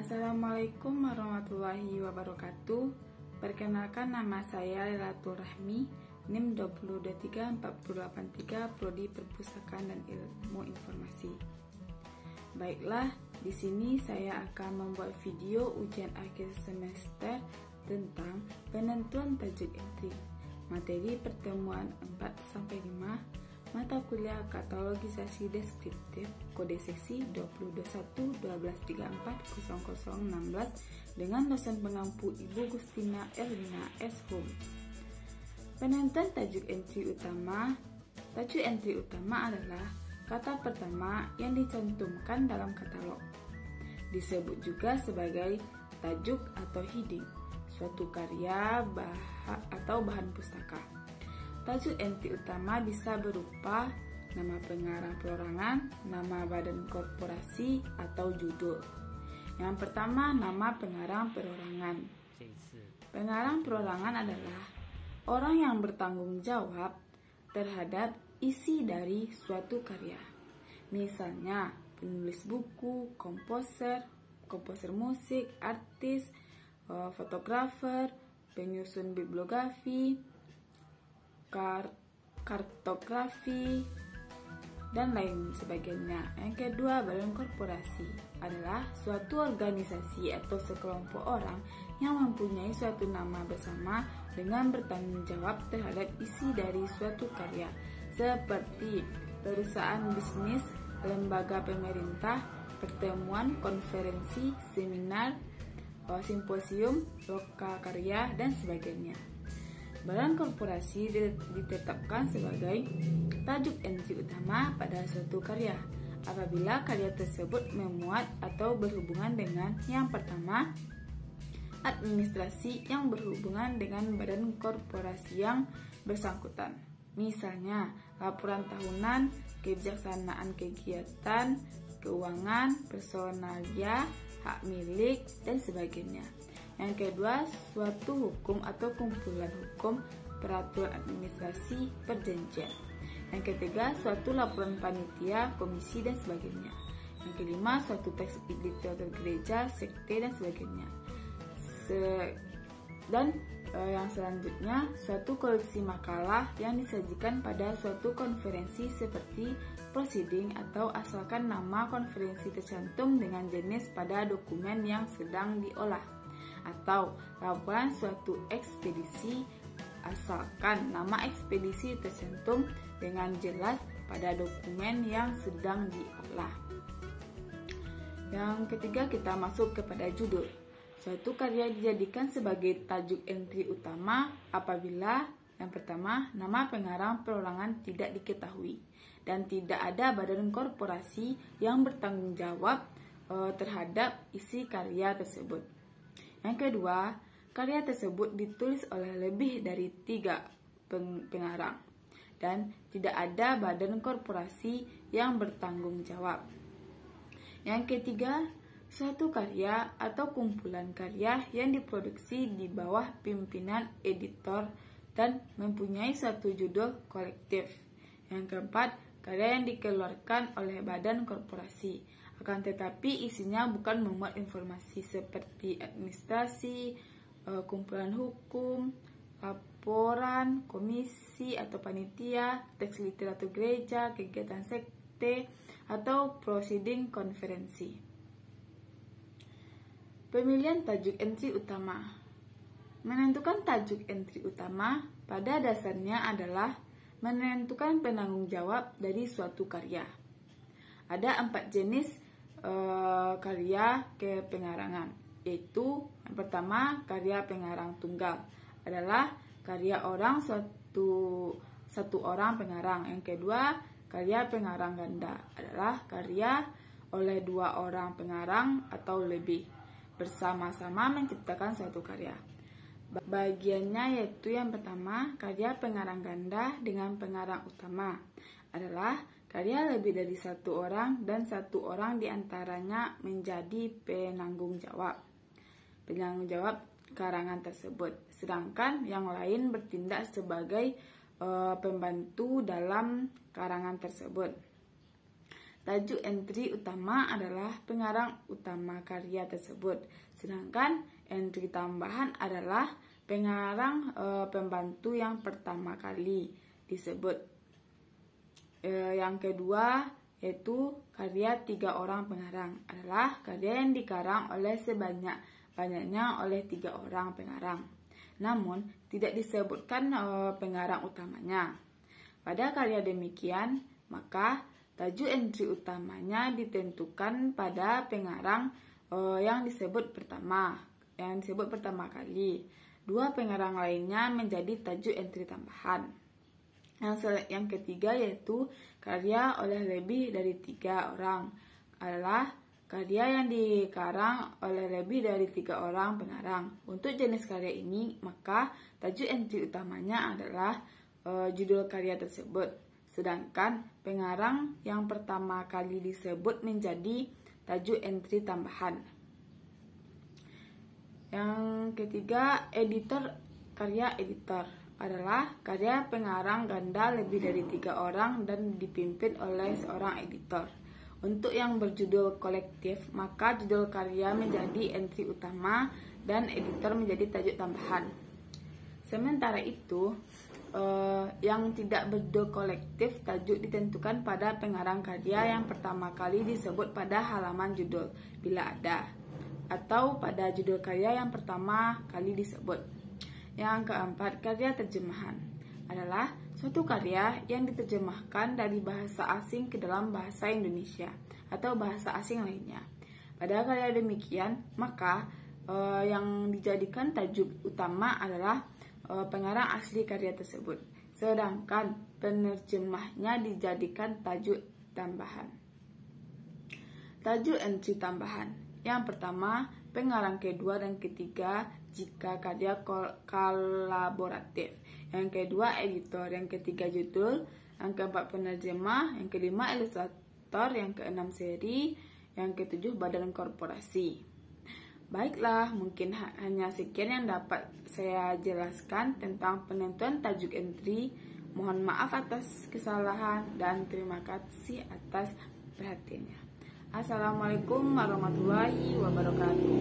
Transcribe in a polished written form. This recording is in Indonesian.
Assalamualaikum warahmatullahi wabarakatuh. Perkenalkan, nama saya Lailatul Rahmi, NIM 20234883, Prodi Perpustakaan dan Ilmu Informasi. Baiklah, di sini saya akan membuat video ujian akhir semester tentang penentuan tajuk entry, materi pertemuan 4-5, mata kuliah katalogisasi deskriptif, kode sesi 2021-1234-0016 dengan dosen pengampu Ibu Gustina Erlina S. Hum. Penentuan tajuk entry utama. Tajuk entry utama adalah kata pertama yang dicantumkan dalam katalog. Disebut juga sebagai tajuk atau heading suatu karya atau bahan pustaka. Tajuk entry utama bisa berupa nama pengarang perorangan, nama badan korporasi, atau judul. Yang pertama, nama pengarang perorangan. Pengarang perorangan adalah orang yang bertanggung jawab terhadap isi dari suatu karya. Misalnya, penulis buku, komposer musik, artis, fotografer, penyusun bibliografi, kartografi, dan lain sebagainya. Yang kedua, badan korporasi adalah suatu organisasi atau sekelompok orang yang mempunyai suatu nama bersama dengan bertanggung jawab terhadap isi dari suatu karya, seperti perusahaan bisnis, lembaga pemerintah, pertemuan, konferensi, seminar, simposium, lokakarya, dan sebagainya. Badan korporasi ditetapkan sebagai tajuk entry utama pada suatu karya apabila karya tersebut memuat atau berhubungan dengan yang pertama, administrasi yang berhubungan dengan badan korporasi yang bersangkutan. Misalnya, laporan tahunan, kebijaksanaan kegiatan, keuangan, personalia, hak milik, dan sebagainya. Yang kedua, suatu hukum atau kumpulan hukum, peraturan administrasi, perjanjian. Yang ketiga, suatu laporan panitia, komisi, dan sebagainya. Yang kelima, suatu teks literatur gereja, sekte, dan sebagainya. Yang selanjutnya, suatu koleksi makalah yang disajikan pada suatu konferensi seperti proceeding atau asalkan nama konferensi tercantum dengan jenis pada dokumen yang sedang diolah. Atau laporan suatu ekspedisi asalkan nama ekspedisi tercantum dengan jelas pada dokumen yang sedang diolah. Yang ketiga, kita masuk kepada judul. Suatu karya dijadikan sebagai tajuk entry utama apabila yang pertama, nama pengarang perorangan tidak diketahui dan tidak ada badan korporasi yang bertanggung jawab terhadap isi karya tersebut. Yang kedua, karya tersebut ditulis oleh lebih dari 3 pengarang dan tidak ada badan korporasi yang bertanggung jawab. Yang ketiga, suatu karya atau kumpulan karya yang diproduksi di bawah pimpinan editor dan mempunyai suatu judul kolektif. Yang keempat, karya yang dikeluarkan oleh badan korporasi, akan tetapi isinya bukan memuat informasi seperti administrasi, kumpulan hukum, laporan, komisi atau panitia, teks literatur gereja, kegiatan sekte, atau proceeding konferensi. Pemilihan tajuk entry utama. Menentukan tajuk entry utama pada dasarnya adalah menentukan penanggung jawab dari suatu karya. Ada 4 jenis karya kepengarangan, yaitu yang pertama, karya pengarang tunggal adalah karya orang satu orang pengarang. Yang kedua, karya pengarang ganda adalah karya oleh 2 orang pengarang atau lebih bersama-sama menciptakan suatu karya. Bagiannya yaitu yang pertama, karya pengarang ganda dengan pengarang utama adalah karya lebih dari 1 orang dan 1 orang diantaranya menjadi penanggung jawab karangan tersebut, sedangkan yang lain bertindak sebagai pembantu dalam karangan tersebut. tajuk entry utama adalah pengarang utama karya tersebut, sedangkan entry tambahan adalah pengarang pembantu yang pertama kali disebut. Yang kedua yaitu karya 3 orang pengarang adalah karya yang dikarang oleh sebanyak-banyaknya oleh 3 orang pengarang, namun tidak disebutkan pengarang utamanya. Pada karya demikian, maka tajuk entry utamanya ditentukan pada pengarang yang disebut pertama kali. 2 pengarang lainnya menjadi tajuk entry tambahan. Yang ketiga yaitu karya oleh lebih dari 3 orang adalah karya yang dikarang oleh lebih dari 3 orang pengarang. Untuk jenis karya ini, maka tajuk entry utamanya adalah judul karya tersebut, sedangkan pengarang yang pertama kali disebut menjadi tajuk entry tambahan. Yang ketiga, karya editor adalah karya pengarang ganda lebih dari 3 orang dan dipimpin oleh seorang editor. Untuk yang berjudul kolektif, maka judul karya menjadi entry utama dan editor menjadi tajuk tambahan. Sementara itu, yang tidak berjudul kolektif, tajuk ditentukan pada pengarang karya yang pertama kali disebut pada halaman judul bila ada, atau pada judul karya yang pertama kali disebut. Yang keempat, karya terjemahan adalah suatu karya yang diterjemahkan dari bahasa asing ke dalam bahasa Indonesia atau bahasa asing lainnya. Pada karya demikian, maka yang dijadikan tajuk utama adalah pengarang asli karya tersebut, sedangkan penerjemahnya dijadikan tajuk tambahan. Tajuk entry tambahan. Yang pertama, pengarang kedua dan ketiga jika karya kolaboratif. Yang kedua, editor. Yang ketiga, judul. Yang keempat, penerjemah. Yang kelima, ilustrator. Yang keenam, seri. Yang ketujuh, badan korporasi. Baiklah, mungkin hanya sekian yang dapat saya jelaskan tentang penentuan tajuk entry. Mohon maaf atas kesalahan dan terima kasih atas perhatiannya. Assalamualaikum warahmatullahi wabarakatuh.